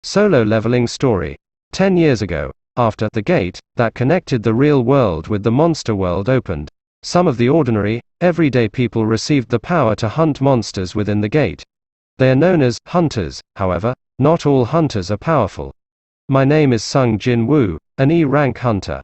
Solo leveling story. 10 years ago, after the gate that connected the real world with the monster world opened, some of the ordinary, everyday people received the power to hunt monsters within the gate. They are known as hunters, however, not all hunters are powerful. My name is Sung Jin Woo, an E-rank hunter.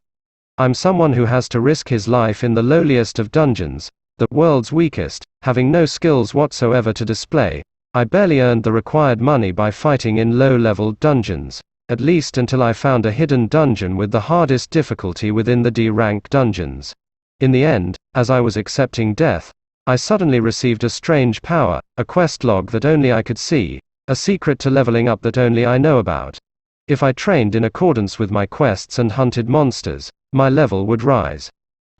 I'm someone who has to risk his life in the lowliest of dungeons, the world's weakest, having no skills whatsoever to display. I barely earned the required money by fighting in low-level dungeons, at least until I found a hidden dungeon with the hardest difficulty within the D-rank dungeons. In the end, as I was accepting death, I suddenly received a strange power, a quest log that only I could see, a secret to leveling up that only I know about. If I trained in accordance with my quests and hunted monsters, my level would rise,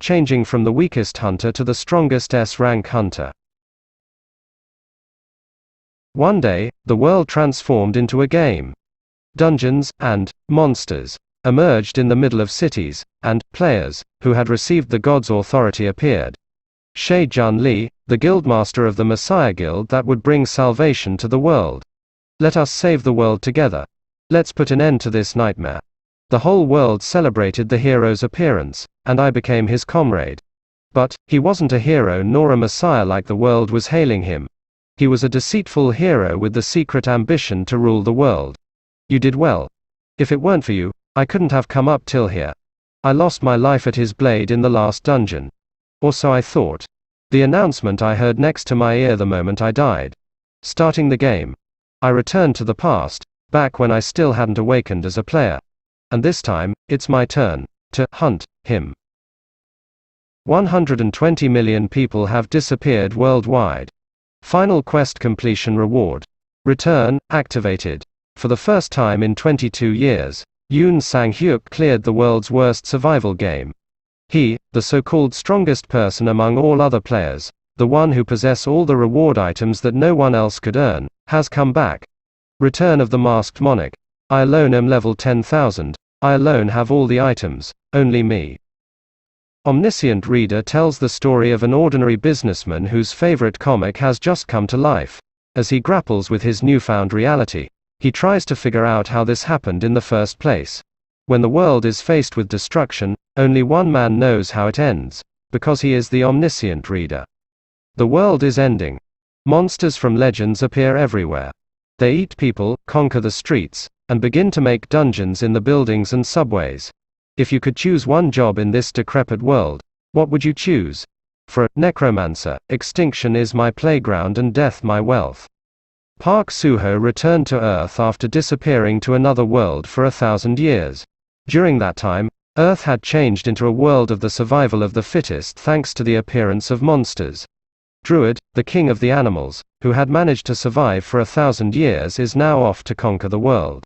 changing from the weakest hunter to the strongest S-rank hunter. One day, the world transformed into a game. Dungeons and monsters emerged in the middle of cities, and players who had received the god's authority appeared. She Jun Li, the guildmaster of the Messiah Guild that would bring salvation to the world. Let us save the world together. Let's put an end to this nightmare. The whole world celebrated the hero's appearance, and I became his comrade. But he wasn't a hero nor a messiah like the world was hailing him. He was a deceitful hero with the secret ambition to rule the world. You did well. If it weren't for you, I couldn't have come up till here. I lost my life at his blade in the last dungeon. Or so I thought. The announcement I heard next to my ear the moment I died. Starting the game. I returned to the past, back when I still hadn't awakened as a player. And this time, it's my turn to hunt him. 120 million people have disappeared worldwide. Final quest completion reward. Return activated. For the first time in 22 years, Yoon Sang-hyuk cleared the world's worst survival game. He, the so-called strongest person among all other players, the one who possesses all the reward items that no one else could earn, has come back. Return of the Masked Monarch. I alone am level 10,000. I alone have all the items, only me. Omniscient reader tells the story of an ordinary businessman whose favorite comic has just come to life. As he grapples with his newfound reality, he tries to figure out how this happened in the first place. When the world is faced with destruction, only one man knows how it ends, because he is the omniscient reader. The world is ending. Monsters from legends appear everywhere. They eat people, conquer the streets, and begin to make dungeons in the buildings and subways. If you could choose one job in this decrepit world, what would you choose? For a necromancer, extinction is my playground and death my wealth. Park Soo-ho returned to Earth after disappearing to another world for 1,000 years. During that time, Earth had changed into a world of the survival of the fittest thanks to the appearance of monsters. Druid, the king of the animals, who had managed to survive for 1,000 years, is now off to conquer the world.